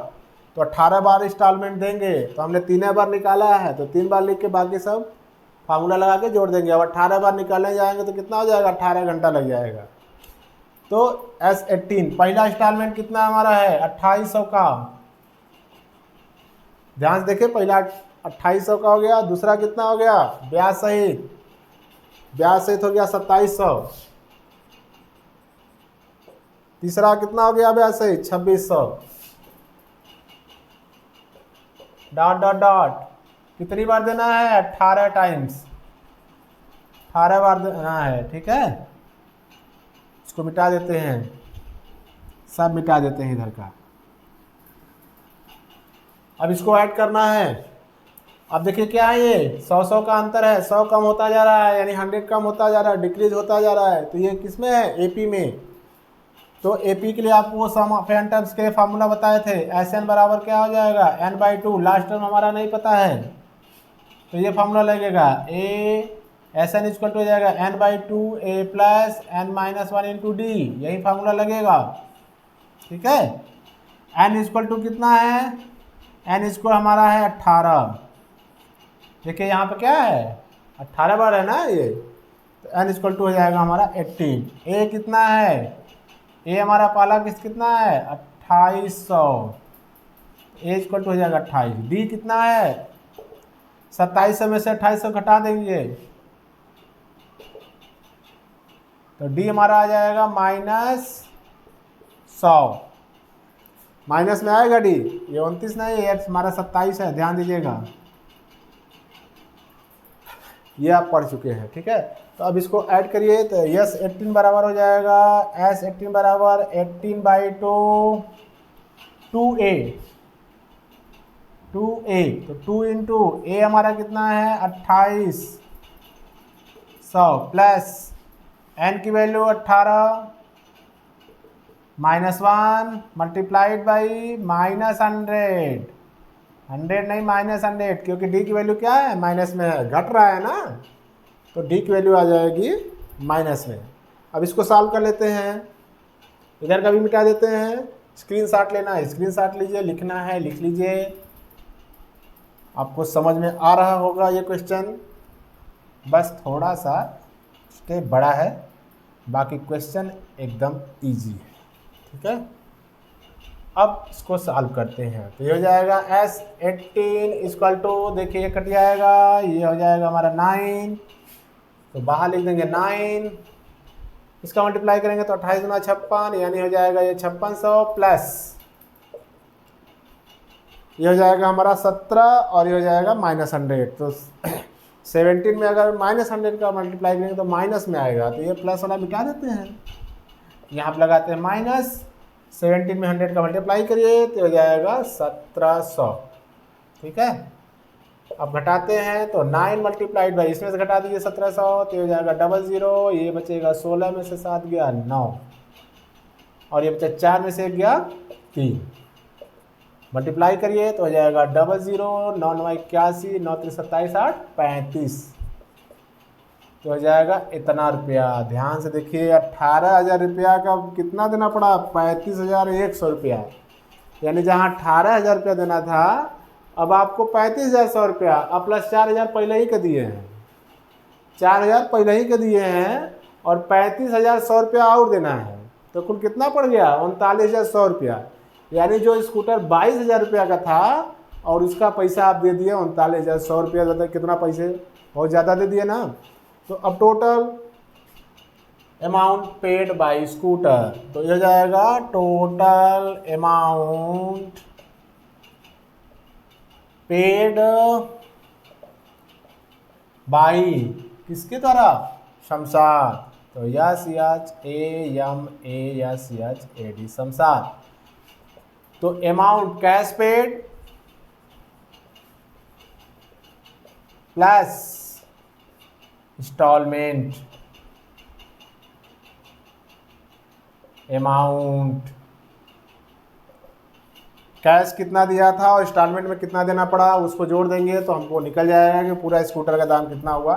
तो 18 बार इंस्टॉलमेंट देंगे, तो हमने 3 बार निकाला है तो 3 बार लिख के बाकी सब फार्मूला लगा के जोड़ देंगे। अब 18 बार निकालने जाएंगे तो कितना हो जाएगा? 18 घंटा लग जाएगा। तो S18 पहला इंस्टॉलमेंट कितना हमारा है? 2800 का। ध्यान से देखिए, पहला 2800 का हो गया, दूसरा कितना हो गया? ब्याज सहित हो गया 2700, तीसरा कितना हो गया ब्याज सहित? 2600। डॉट डॉट डॉट कितनी बार देना है? 18 टाइम्स, 18 बार देना है। ठीक है, इसको मिटा देते हैं, सब मिटा देते हैं इधर का। अब इसको ऐड करना है। अब देखिए क्या है, ये 100 का अंतर है, 100 कम होता जा रहा है, यानी 100 कम होता जा रहा है, डिक्रीज होता जा रहा है। तो ये किस में है? एपी में। तो एपी के लिए आपको वो सम ऑफ n टर्म्स के फार्मूला बताए थे। Sn बराबर क्या हो जाएगा? n/2। लास्ट टर्म हमारा नहीं पता है तो ये फार्मूला लगेगा। Sn इक्वल टू हो जाएगा n/2 a plus n-1 into D, यही फार्मूला लगेगा। ठीक है, n इक्वल टू कितना है? n इक्वल हमारा है 18। देखिए यहाँ पे क्या है? 18 बार है ना ये, तो n इक्वल टू हो जाएगा हमारा 18। a कितना है? a हमारा पहला कितना है? 2800। a इक्वल टू हो जाएगा 28। d कितना है? 2700 में से 2800 घटा देंगे तो d हमारा आ जाएगा -100। माइनस में आएगा d, ये 29 नहीं है, हमारा 27 है, ध्यान दीजिएगा, ये आप पढ़ चुके हैं। ठीक है, तो अब इसको ऐड करिए तो S18 बराबर हो जाएगा S18 बराबर 18/2 2a। तो 2 इंटू a हमारा कितना है? 2800 प्लस n की वैल्यू 18 -1 मल्टीप्लाइड बाई -100। 100 नहीं, -100, क्योंकि d की वैल्यू क्या है? माइनस में है, घट रहा है ना, तो d की वैल्यू आ जाएगी माइनस में। अब इसको सॉल्व कर लेते हैं, इधर का भी मिटा देते हैं। स्क्रीनशॉट लेना है, स्क्रीनशॉट लीजिए, लिखना है लिख लीजिए। आपको समझ में आ रहा होगा ये क्वेश्चन, बस थोड़ा सा स्टेप बड़ा है, बाकी क्वेश्चन एकदम इजी है। ठीक है, अब इसको सॉल्व करते हैं। तो ये हो जाएगा S18 इक्वल टू, देखिए ये कट जाएगा, ये हो जाएगा हमारा 9, तो बाहर लिख देंगे 9, इसका मल्टीप्लाई करेंगे तो 28 गुना 56, यानी हो जाएगा ये 5600 प्लस ये हो जाएगा हमारा 17 और ये हो जाएगा -100। तो 17 में अगर -100 का मल्टीप्लाई करेंगे तो माइनस में आएगा, तो ये प्लस वाला मिटा देते हैं, यहाँ पर लगाते हैं माइनस। 17 में 100 का मल्टीप्लाई करिए तो हो जाएगा 1700। ठीक है, अब घटाते हैं तो 9 मल्टीप्लाइड बाई, इसमें से घटा दीजिए 1700 तो हो जाएगा 00, ये बचेगा 16 में से 7 गया 9 और ये बचा 4 में से 1 गया 3। मल्टीप्लाई करिए तो हो जाएगा 00, 9 9 81, 9 3 27, 8 35, तो हो जाएगा इतना रुपया। ध्यान से देखिए, 18,000 रुपया का कितना देना पड़ा? 35,100 रुपया, यानी जहाँ 18,000 रुपया देना था अब आपको 35,100 रुपया अब प्लस 4,000 पहले ही के दिए हैं, 4,000 पहले ही के दिए हैं और 35,100 रुपया और देना है, तो कुल कितना पड़ गया? 39,100 रुपया। यानी जो स्कूटर 22,000 रुपया का था और उसका पैसा आप दे दिए 39,100 रुपया, ज़्यादा कितना पैसे? बहुत ज़्यादा दे दिए ना। तो अब total amount paid bye scooter, तो ये जाएगा टोटल अमाउंट पेड बाय किसके द्वारा? शमशाद। तो SHAMAD शमशाद। तो amount cash paid plus instalment amount cash कितना दिया था और इंस्टॉलमेंट में कितना देना पड़ा, उसको जोड़ देंगे तो हमको निकल जाएगा कि पूरा स्कूटर का दाम कितना हुआ।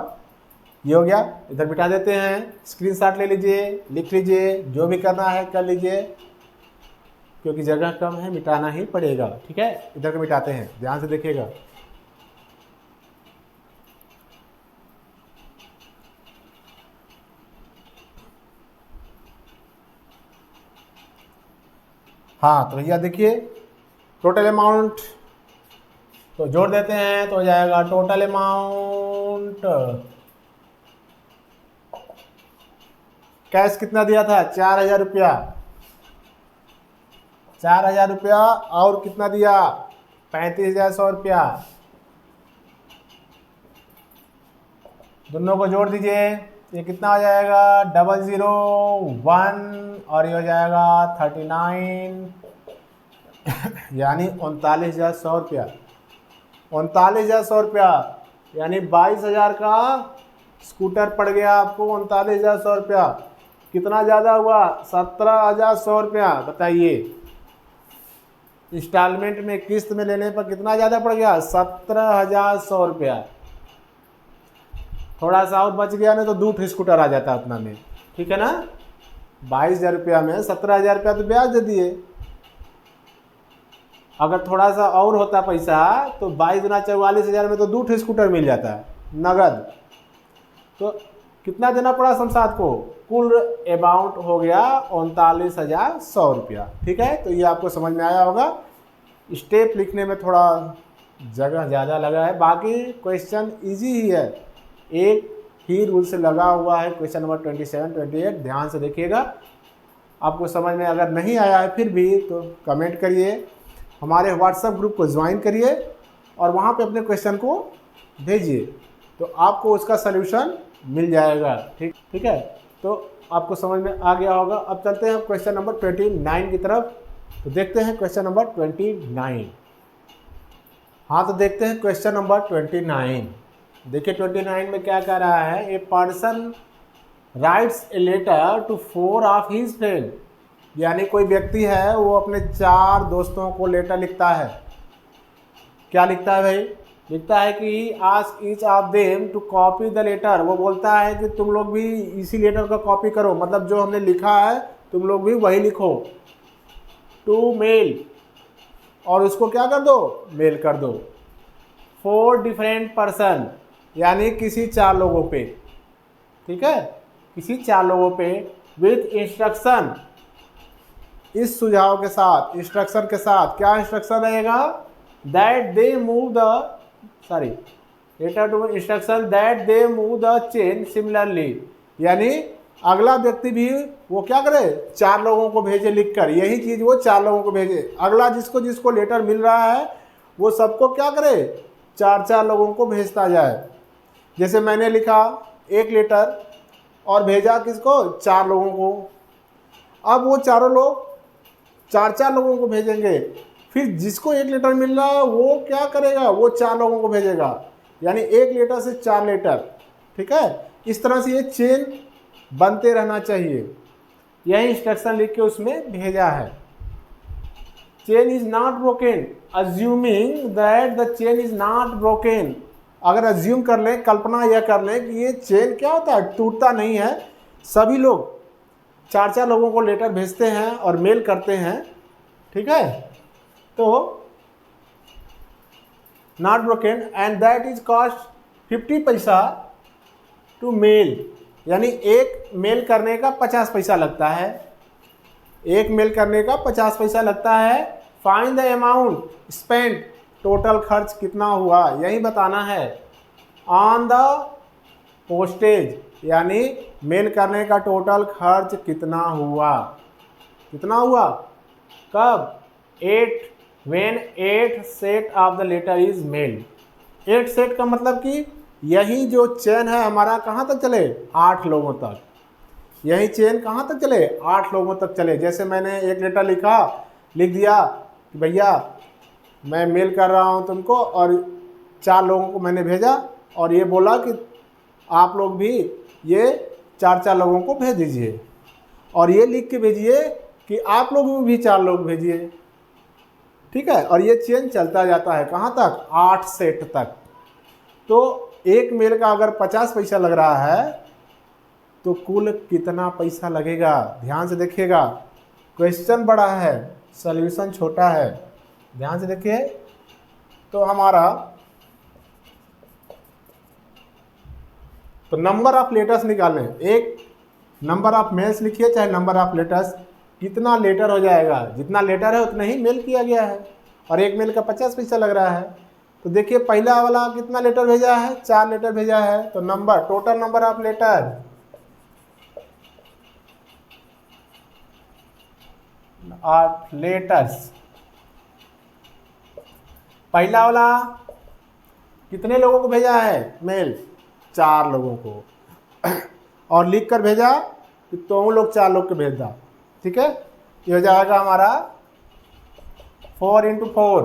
ये हो गया। इधर बिठा देते हैं, स्क्रीनशॉट ले लीजिए, लिख लीजिए, जो भी करना है कर लीजिए, क्योंकि जगह कम है, मिटाना ही पड़ेगा। ठीक है, इधर को मिटाते हैं, ध्यान से देखिएगा। हाँ तो भैया देखिए, टोटल अमाउंट तो जोड़ देते हैं तो हो जाएगा टोटल अमाउंट। कैश कितना दिया था, 4,000 रुपया। 4,000 रुपया और कितना दिया, 35,100 रुपया। दोनों को जोड़ दीजिए, ये कितना हो जाएगा, 001 और ये हो जाएगा 39 यानी 39,100 रुपया। 39,100 रुपया यानी 22,000 का स्कूटर पड़ गया आपको। 39,100 रुपया कितना ज़्यादा हुआ, 17,100 रुपया। बताइए, इंस्टॉलमेंट में किस्त में लेने पर कितना ज़्यादा पड़ गया, 17,100 रुपया। थोड़ा सा और बच गया, नहीं तो 2 स्कूटर आ जाता उतना में। ठीक है ना, 22,000 रुपया में 17,000 रुपया तो ब्याज दे दिए। अगर थोड़ा सा और होता पैसा तो 22 गुना 44,000 में तो 2 स्कूटर मिल जाता है नगद। तो कितना देना पड़ा शमशाद को, कुल अमाउंट हो गया 39,100 रुपया। ठीक है, तो ये आपको समझ में आया होगा। स्टेप लिखने में थोड़ा जगह ज़्यादा लगा है, बाकी क्वेश्चन इजी ही है, एक ही रूल से लगा हुआ है। क्वेश्चन नंबर 27, 28 ध्यान से देखिएगा। आपको समझ में अगर नहीं आया है फिर भी तो कमेंट करिए, हमारे व्हाट्सएप ग्रुप को ज्वाइन करिए और वहाँ पे अपने क्वेश्चन को भेजिए, तो आपको उसका सल्यूशन मिल जाएगा। ठीक है, तो आपको समझ में आ गया होगा। अब चलते हैं क्वेश्चन नंबर 29 की तरफ। तो देखते हैं क्वेश्चन नंबर 29। हाँ तो देखते हैं क्वेश्चन नंबर 29। देखिए 29 में क्या कह रहा है, a person writes a letter to 4 of his friend. यानी कोई व्यक्ति है, वो अपने 4 दोस्तों को लेटर लिखता है। क्या लिखता है भाई, लिखता है कि ask each of them to copy the letter. वो बोलता है कि तुम लोग भी इसी लेटर का कॉपी करो, मतलब जो हमने लिखा है तुम लोग भी वही लिखो। टू मेल, और उसको क्या कर दो, मेल कर दो। 4 डिफरेंट पर्सन, यानी किसी 4 लोगों पे। ठीक है, किसी 4 लोगों पे विथ इंस्ट्रक्शन, इस सुझाव के साथ, इंस्ट्रक्शन के साथ। क्या इंस्ट्रक्शन रहेगा, that they move the letter to instruction that they move the chain similarly. यानी अगला व्यक्ति भी वो क्या करे, 4 लोगों को भेजे लिखकर, यही चीज़ वो 4 लोगों को भेजे। अगला जिसको जिसको लेटर मिल रहा है वो सबको क्या करे, 4 लोगों को भेजता जाए। जैसे मैंने लिखा एक लेटर और भेजा किसको, 4 लोगों को। अब वो चारों लोग 4 लोगों को भेजेंगे, फिर जिसको एक लेटर मिल रहा है वो क्या करेगा, वो 4 लोगों को भेजेगा। यानी एक लेटर से 4 लेटर। ठीक है, इस तरह से ये चेन बनते रहना चाहिए। यही इंस्ट्रक्शन लिख के उसमें भेजा है। Chain is not broken, assuming that the chain is not broken. अगर अज्यूम कर लें, कल्पना यह कर लें कि ये चेन क्या होता है, टूटता नहीं है। सभी लोग 4 लोगों को लेटर भेजते हैं और मेल करते हैं। ठीक है, तो not broken and that is cost 50 पैसा टू मेल। यानी एक मेल करने का 50 पैसा लगता है। एक मेल करने का 50 पैसा लगता है। Find the amount spent, total खर्च कितना हुआ यही बताना है। ऑन द पोस्टेज, यानी मेल करने का टोटल खर्च कितना हुआ। कितना हुआ कब, 8 when 8 set of the letter is mail. 8 set का मतलब कि यही जो चेन है हमारा कहाँ तक चले, 8 लोगों तक। यही चेन कहाँ तक चले, 8 लोगों तक चले। जैसे मैंने एक लेटर लिख दिया कि भैया मैं मेल कर रहा हूँ तुमको, और 4 लोगों को मैंने भेजा और ये बोला कि आप लोग भी ये 4 लोगों को भेज दीजिए, और ये लिख के भेजिए कि आप लोग भी 4 लोग भेजिए। ठीक है, और ये चेन चलता जाता है कहाँ तक, 8 सेट तक। तो एक मेल का अगर 50 पैसा लग रहा है तो कुल कितना पैसा लगेगा, ध्यान से देखिएगा। क्वेश्चन बड़ा है, सॉल्यूशन छोटा है, ध्यान से देखिए। तो हमारा तो नंबर ऑफ लेटर्स निकालें, एक नंबर ऑफ मेल्स लिखिए चाहे नंबर ऑफ लेटर्स, कितना लेटर हो जाएगा, जितना लेटर है उतना ही मेल किया गया है, और एक मेल का 50 पैसा लग रहा है। तो देखिए पहला वाला कितना लेटर भेजा है, 4 लेटर भेजा है। तो number, total number of letters, पहला वाला कितने लोगों को भेजा है मेल, 4 लोगों को, और लिख कर भेजा कि तुम लोग 4 लोग को भेज दो, ठीक है। ये हो जाएगा हमारा 4 × 4,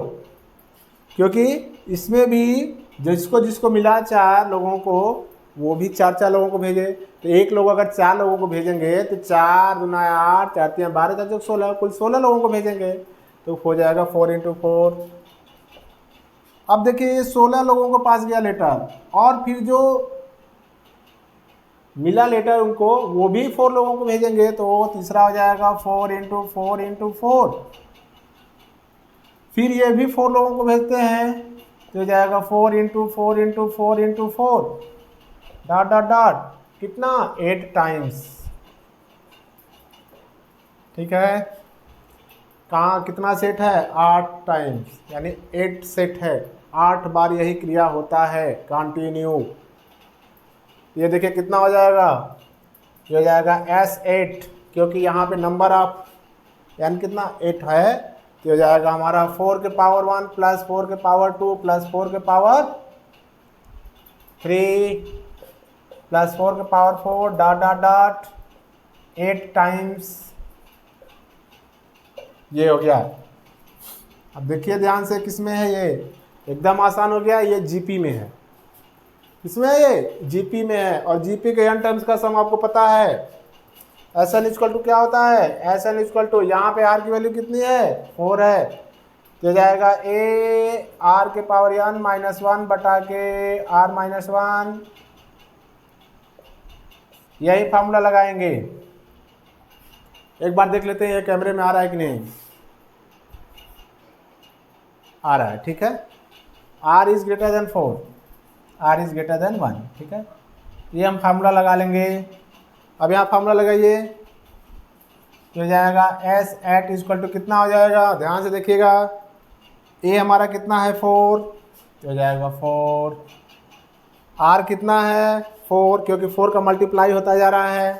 क्योंकि इसमें भी जिसको जिसको मिला 4 लोगों को, वो भी 4 लोगों को भेजे। तो एक लोग अगर 4 लोगों को भेजेंगे तो 4 दूना 8, 4 3 12, 4 4 16, कुल 16 लोगों को भेजेंगे, तो हो जाएगा 4 × 4। अब देखिए ये 16 लोगों को पास गया लेटर, और फिर जो मिला लेटर उनको, वो भी 4 लोगों को भेजेंगे, तो तीसरा हो जाएगा 4 × 4 × 4। फिर ये भी 4 लोगों को भेजते हैं, तो हो जाएगा 4 × 4 × 4 × 4 डॉट डॉट डॉट, कितना, 8 टाइम्स, ठीक है। कहाँ कितना सेट है, 8 टाइम्स, यानी 8 सेट है, 8 बार यही क्रिया होता है, कंटिन्यू। ये देखिए कितना हो जाएगा, ये हो जाएगा S8, क्योंकि यहाँ पे नंबर ऑफ यानी कितना 8 है, तो हो जाएगा हमारा 4 के पावर 1 प्लस 4 के पावर 2 प्लस 4 के पावर 3 प्लस 4 के power 4 dot dot dot 8 times, ये हो गया। अब देखिए ध्यान से, किसमें है ये, एकदम आसान हो गया, ये जीपी में है, इसमें ये जीपी में है, और जीपी के n टर्म्स का सम आपको पता है। एस एन इक्वल टू क्या होता है, एस एन इक्वल टू, यहाँ पे आर की वैल्यू कितनी है, 4 है, तो जाएगा ए आर के पावर n -1 बटा के r -1, यही फार्मूला लगाएंगे। एक बार देख लेते हैं ये कैमरे में आ रहा है कि नहीं, आ रहा है, ठीक है। r is greater than 4, r is greater than 1, ठीक है। ये हम फार्मूला लगा लेंगे। अब यहाँ फार्मूला लगाइए, तो हो जाएगा S8 इक्वल टू कितना हो जाएगा, ध्यान से देखिएगा, a हमारा कितना है 4, तो हो जाएगा 4, r कितना है 4, क्योंकि 4 का मल्टीप्लाई होता जा रहा है,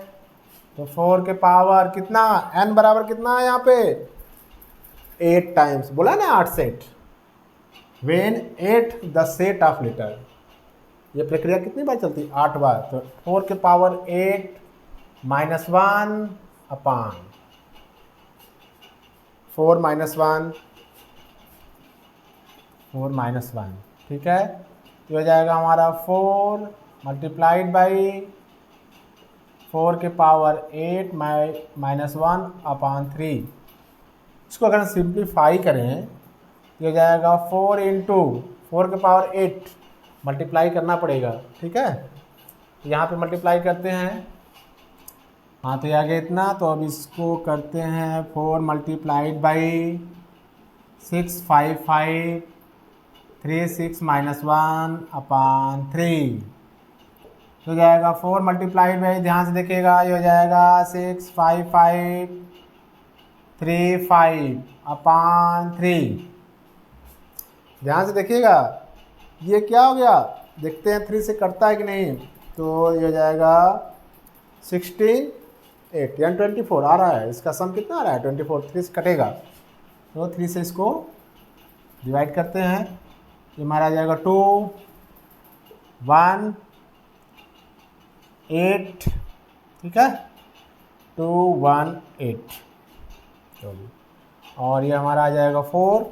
तो 4 के पावर कितना, n बराबर कितना है यहाँ पे 8 टाइम्स, बोला ना 8 set, when 8 the set of letter. ये प्रक्रिया कितनी बार चलती है, 8 बार, तो 4 के पावर 8 -1 अपान 4 -1, 4 -1, ठीक है। तो हो जाएगा हमारा 4 मल्टीप्लाइड बाई 4 के पावर 8 -1 अपान 3। इसको अगर सिंप्लीफाई करें तो हो जाएगा 4 × 4 के पावर 8, मल्टीप्लाई करना पड़ेगा, ठीक है। तो यहाँ पे मल्टीप्लाई करते हैं, हाँ तो आगे इतना, तो अब इसको करते हैं 4 मल्टीप्लाइड बाई 655 36 -1 अपान 3, तो जाएगा 4 मल्टीप्लाइड बाई, ध्यान से देखिएगा, ये हो जाएगा 655 35 अपान 3, ध्यान से देखिएगा। ये क्या हो गया, देखते हैं 3 से कटता है कि नहीं, तो ये हो जाएगा 16 8 यानी 24 आ रहा है, इसका सम कितना आ रहा है 24, 3 से कटेगा, तो 3 से इसको डिवाइड करते हैं, ये हमारा आ जाएगा 2 1 8, ठीक है, 2 1 8, और ये हमारा आ जाएगा 4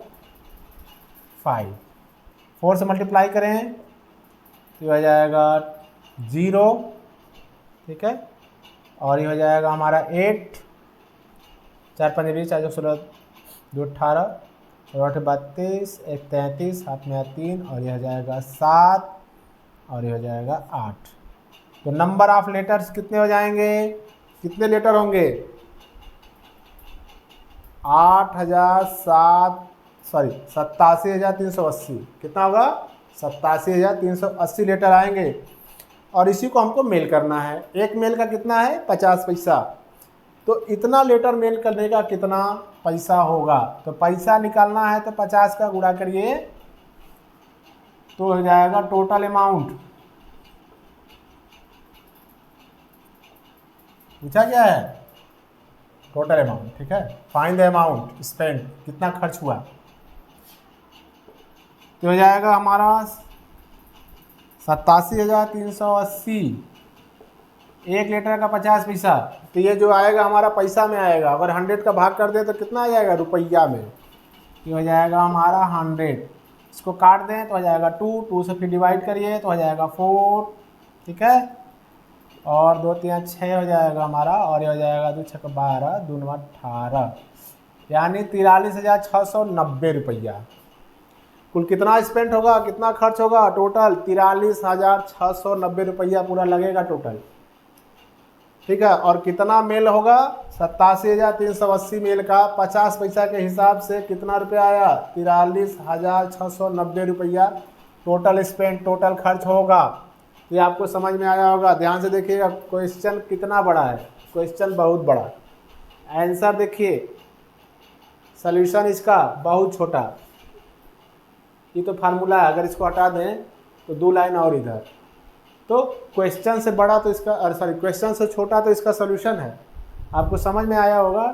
5, 4 से मल्टीप्लाई करें तो आ जाएगा 0, ठीक है, और ये हो जाएगा हमारा 8 4 5 20 4 16 2 18 और 32, एक 33, हाथ में 3 और यह हो जाएगा 7 और यह हो जाएगा 8। तो नंबर ऑफ लेटर्स कितने हो जाएंगे, कितने लेटर होंगे? 87,380। कितना होगा? 87,380 लेटर आएंगे। और इसी को हमको मेल करना है। एक मेल का कितना है? 50 पैसा। तो इतना लेटर मेल करने का कितना पैसा होगा? तो पैसा निकालना है तो 50 का गुणा करिए तो हो जाएगा टोटल अमाउंट। पूछा क्या है? Total amount. ठीक है, फाइंड द अमाउंट स्पेंड, कितना खर्च हुआ। तो हो जाएगा हमारा 87,380। एक लीटर का 50 पैसा। तो ये जो आएगा हमारा पैसा में आएगा। अगर 100 का भाग कर दे तो कितना आ जाएगा? रुपया में। ये हो जाएगा हमारा 100। इसको काट दें तो हो जाएगा 2 से फिर डिवाइड करिए तो हो जाएगा 4। ठीक है, और 2 3 6 हो जाएगा हमारा, और ये हो जाएगा 2 6 12 2 9 18, यानी 43,690 रुपया। कुल कितना स्पेंड होगा, कितना खर्च होगा? टोटल 43,690 रुपया पूरा लगेगा टोटल। ठीक है, और कितना मेल होगा? 87,380 मेल का 50 पैसा के हिसाब से कितना रुपया आया? 43,690 रुपया टोटल स्पेंड, टोटल खर्च होगा। ये आपको समझ में आया होगा। ध्यान से देखिएगा, क्वेश्चन कितना बड़ा है, क्वेश्चन बहुत बड़ा। आंसर देखिए, सॉल्यूशन इसका बहुत छोटा। ये तो फार्मूला है, अगर इसको हटा दें तो 2 लाइन और इधर। तो क्वेश्चन से बड़ा तो इसका, क्वेश्चन से छोटा तो इसका सॉल्यूशन है। आपको समझ में आया होगा।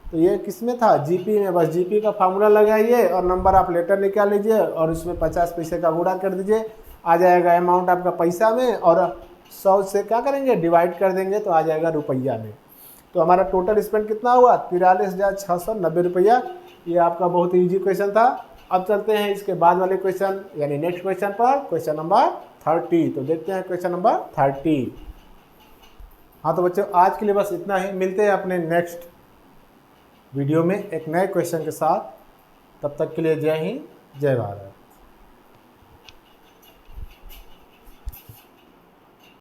तो ये किसमें था? जीपी में। बस जीपी का फार्मूला लगाइए और नंबर ऑफ लेटर निकाल लीजिए और उसमें 50 पैसे का गुणा कर दीजिए, आ जाएगा अमाउंट आपका पैसा में, और 100 से क्या करेंगे? डिवाइड कर देंगे तो आ जाएगा रुपया में। तो हमारा टोटल स्पेंड कितना हुआ? 43,690 रुपया। ये आपका बहुत ईजी क्वेश्चन था। अब चलते हैं इसके बाद वाले क्वेश्चन, यानी नेक्स्ट क्वेश्चन पर, क्वेश्चन नंबर 30। तो देखते हैं क्वेश्चन नंबर 30। हाँ तो बच्चों, आज के लिए बस इतना ही। मिलते हैं अपने नेक्स्ट वीडियो में एक नए क्वेश्चन के साथ। तब तक के लिए जय हिंद, जय भारत।